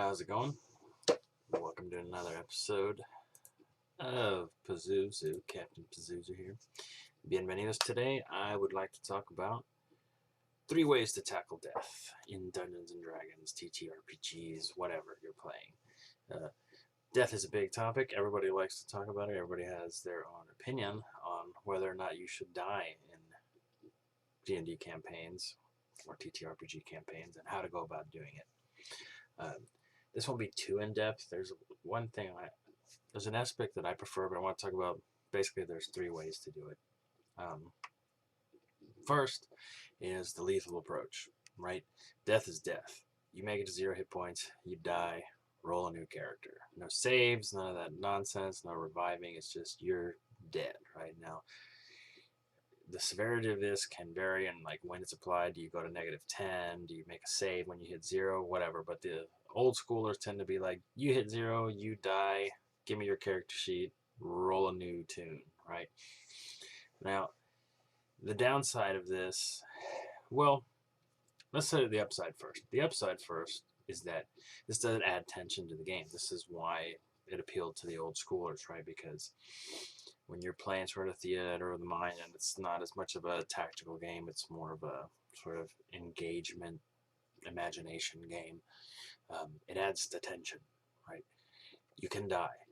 How's it going? Welcome to another episode of Pazuzu. Captain Pazuzu here. Bienvenidos. Today I would like to talk about 3 ways to tackle death in Dungeons and Dragons, TTRPGs, whatever you're playing. Death is a big topic. Everybody likes to talk about it. Everybody has their own opinion on whether or not you should die in D&D campaigns or TTRPG campaigns and how to go about doing it. This won't be too in-depth. There's an aspect that I prefer, but I want to talk about. Basically, there's 3 ways to do it. First is the lethal approach, right? Death is death. You make it to 0 hit points, you die, roll a new character. No saves, none of that nonsense, no reviving. It's just you're dead right now. The severity of this can vary, and like when it's applied, do you go to -10? Do you make a save when you hit 0? Whatever. But the old schoolers tend to be like, you hit 0, you die, give me your character sheet, roll a new tune, right? Now, the downside of this, well, let's say the upside first. The upside first is that this doesn't add tension to the game. This is why it appealed to the old schoolers, right? Because when you're playing sort of theater of the mind, and it's not as much of a tactical game, it's more of a sort of engagement, imagination game. It adds to tension, right? You can die,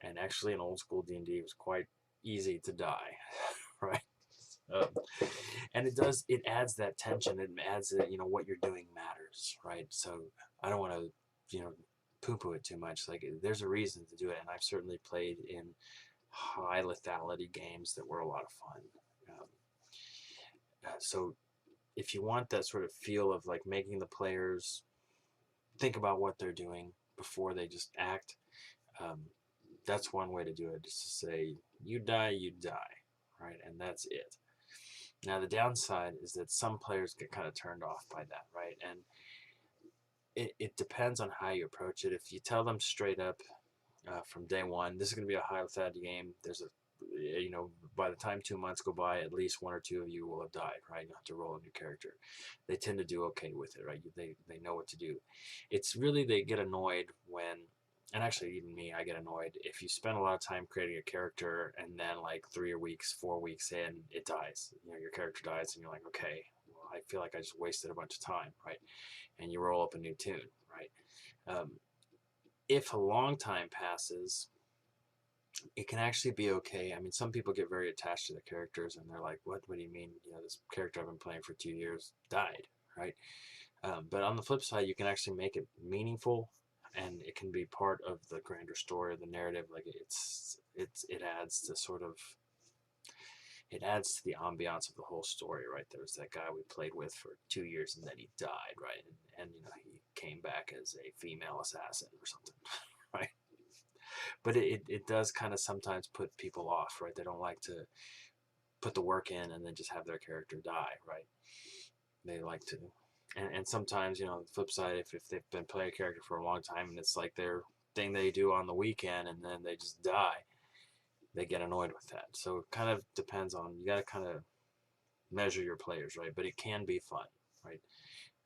and actually in old school D&D it was quite easy to die, right? And it adds that tension. It adds that, what you're doing matters, right? So I don't want to, poo-poo it too much. Like, there's a reason to do it, and I've certainly played in high lethality games that were a lot of fun. So if you want that sort of feel of like making the players think about what they're doing before they just act, that's one way to do it, is to say, you die, right? And that's it. Now, the downside is that some players get kind of turned off by that, right? And it depends on how you approach it. If you tell them straight up from day one, this is going to be a high lethality game, by the time 2 months go by, at least 1 or 2 of you will have died, right? You have to roll a new character. They tend to do okay with it, right? They know what to do. It's really, they get annoyed when, and actually even me, I get annoyed if you spend a lot of time creating a character and then like 3 weeks, 4 weeks in, it dies. Your character dies, and you're like, okay, well, I feel like I just wasted a bunch of time, right? And you roll up a new tune, right? If a long time passes, it can actually be okay. I mean, some people get very attached to their characters, and they're like, what do you mean? This character I've been playing for 2 years died, right? But on the flip side, you can actually make it meaningful, and it can be part of the grander story of the narrative. Like, it adds to the ambiance of the whole story, right? There was that guy we played with for 2 years, and then he died, right? And he came back as a female assassin or something, right? But it does kind of sometimes put people off, right? They don't like to put the work in and then just have their character die, right? They like to, and sometimes, the flip side, if they've been playing a character for a long time and it's like their thing they do on the weekend and then they just die, they get annoyed with that. So it kind of depends on, you got to kind of measure your players, right? But it can be fun, right?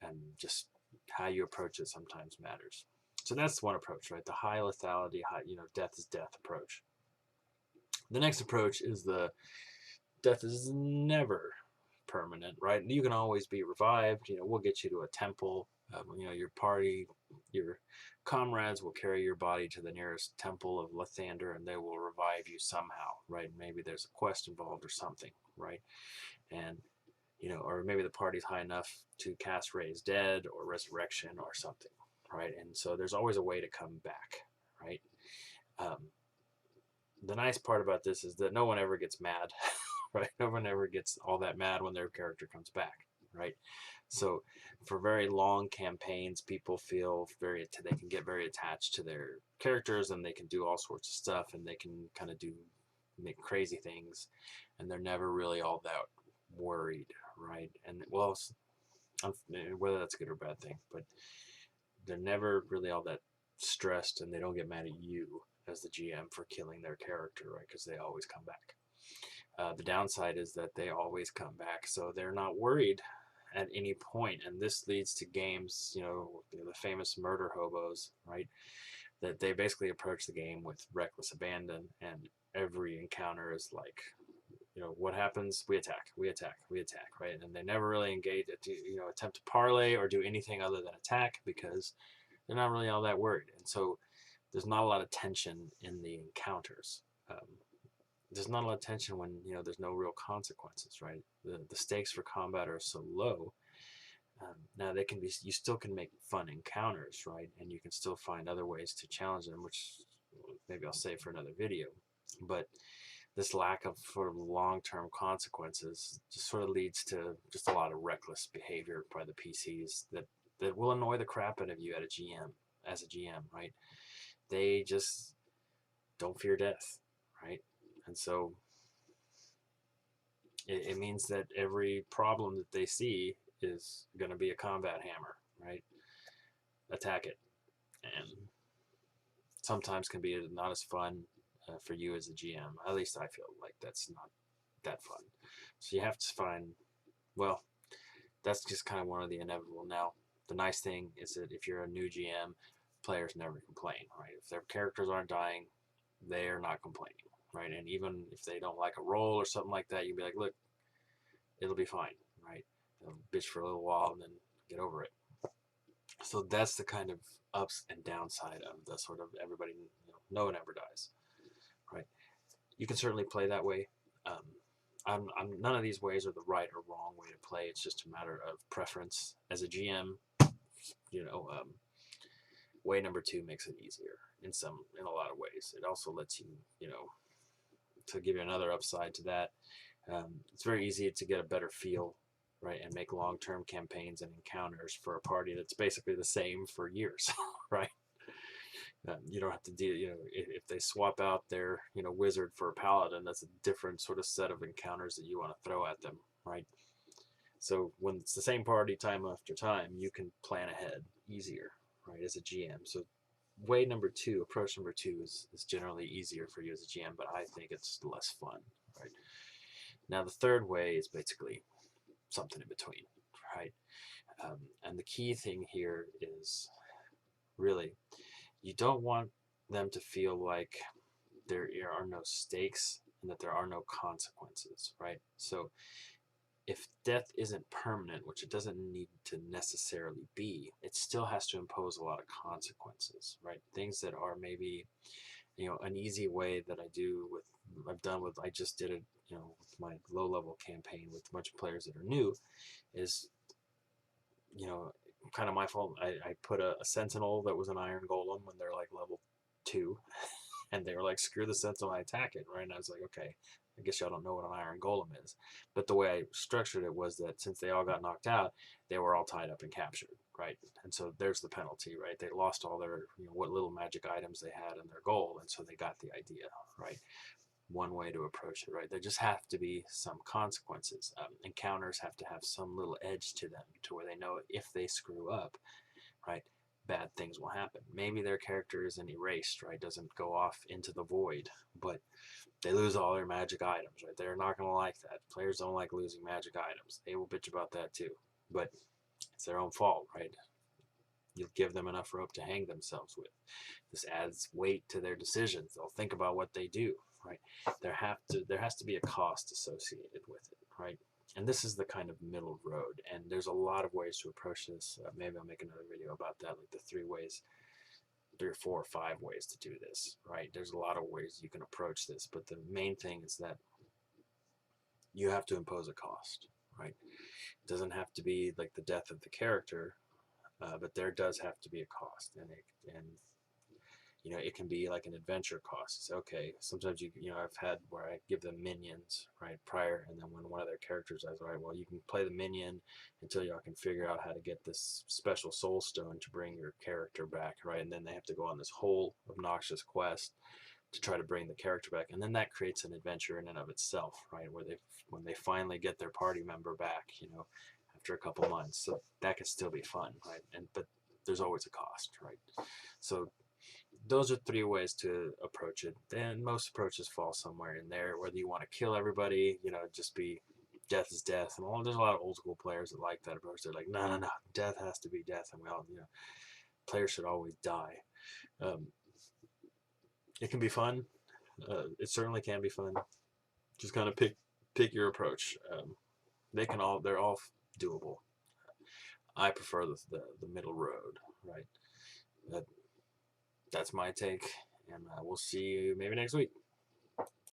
And just how you approach it sometimes matters. So that's one approach, right? The high lethality, death is death approach. The next approach is the death is never permanent, right? You can always be revived. We'll get you to a temple. Your party, your comrades will carry your body to the nearest temple of Lathander, and they will revive you somehow, right? Maybe there's a quest involved or something, right? And or maybe the party's high enough to cast Raise Dead or Resurrection or something, right? And so there's always a way to come back, right? The nice part about this is that no one ever gets mad, right? No one ever gets all that mad when their character comes back, right? So for very long campaigns, people feel they can get very attached to their characters, and they can do all sorts of stuff, and they can kind of make crazy things, and they're never really all that worried, right? And well, whether that's a good or bad thing, but they're never really all that stressed, and they don't get mad at you as the GM for killing their character, right? Because they always come back. The downside is that they always come back, so they're not worried at any point, and this leads to games, the famous murder hobos, right? That they basically approach the game with reckless abandon, and every encounter is like, what happens? We attack, we attack, we attack, right? And they never really engage, attempt to parlay or do anything other than attack because they're not really all that worried. And so there's not a lot of tension in the encounters. There's not a lot of tension when there's no real consequences, right? The stakes for combat are so low. Now they can be, you still can make fun encounters, right? And you can still find other ways to challenge them, which maybe I'll save for another video. But this lack of sort of long-term consequences just sort of leads to just a lot of reckless behavior by the PCs that will annoy the crap out of you as a GM, right? They just don't fear death, right? And so it means that every problem that they see is going to be a combat hammer, right? Attack it. And sometimes can be not as fun for you as a GM. At least I feel like that's not that fun. So you have to find, well, that's just kind of one of the inevitable. Now, the nice thing is that if you're a new GM, players never complain, right? If their characters aren't dying, they are not complaining, right? And even if they don't like a roll or something like that, you'd be like, look, it'll be fine, right? They'll bitch for a little while and then get over it. So that's the kind of ups and downside of the sort of everybody, no one ever dies, right? You can certainly play that way. None of these ways are the right or wrong way to play. It's just a matter of preference. As a GM, way number 2 makes it easier in a lot of ways. It also lets you, to give you another upside to that, it's very easy to get a better feel, right, and make long-term campaigns and encounters for a party that's basically the same for years, right? You don't have to deal, if they swap out their, wizard for a paladin, that's a different sort of set of encounters that you want to throw at them, right? So when it's the same party time after time, you can plan ahead easier, right, as a GM. So approach number two is generally easier for you as a GM, but I think it's less fun, right? Now the third way is basically something in between, right? And the key thing here is really, you don't want them to feel like there are no stakes and that there are no consequences, right? So if death isn't permanent, which it doesn't need to necessarily be, it still has to impose a lot of consequences, right? Things that are maybe, an easy way that I just did it, with my low-level campaign with a bunch of players that are new, is, kind of my fault. I put a sentinel that was an iron golem when they're like level 2, and they were like, screw the sentinel, I attack it, right? And I was like, okay, I guess y'all don't know what an iron golem is. But the way I structured it was that since they all got knocked out, they were all tied up and captured, right? And so there's the penalty, right? They lost all their, what little magic items they had in their goal, and so they got the idea, right? One way to approach it, right? There just have to be some consequences. Encounters have to have some little edge to them to where they know if they screw up, right, bad things will happen. Maybe their character isn't erased, right, doesn't go off into the void, but they lose all their magic items, right? They're not going to like that. Players don't like losing magic items. They will bitch about that too, but it's their own fault, right? You'll give them enough rope to hang themselves with. This adds weight to their decisions. They'll think about what they do, right? There has to be a cost associated with it, right? And this is the kind of middle road, and there's a lot of ways to approach this. Maybe I'll make another video about that, like the 3 or 4 or 5 ways to do this, right? There's a lot of ways you can approach this, but the main thing is that you have to impose a cost, right? It doesn't have to be like the death of the character, but there does have to be a cost, and it can be like an adventure cost. It's okay. Sometimes I've had where I give them minions, right, prior, and then when one of their characters dies, all right, well, you can play the minion until y'all can figure out how to get this special soul stone to bring your character back, right? And then they have to go on this whole obnoxious quest to try to bring the character back, and then that creates an adventure in and of itself, right? When they finally get their party member back, after a couple months, so that can still be fun, right? But there's always a cost, right? So those are 3 ways to approach it, and most approaches fall somewhere in there. Whether you want to kill everybody, just be death is death, and there's a lot of old school players that like that approach. They're like, no, no, no, death has to be death, and players should always die. It can be fun. It certainly can be fun. Just kind of pick your approach. They're all doable. I prefer the middle road, right? That's my take, and we'll see you maybe next week.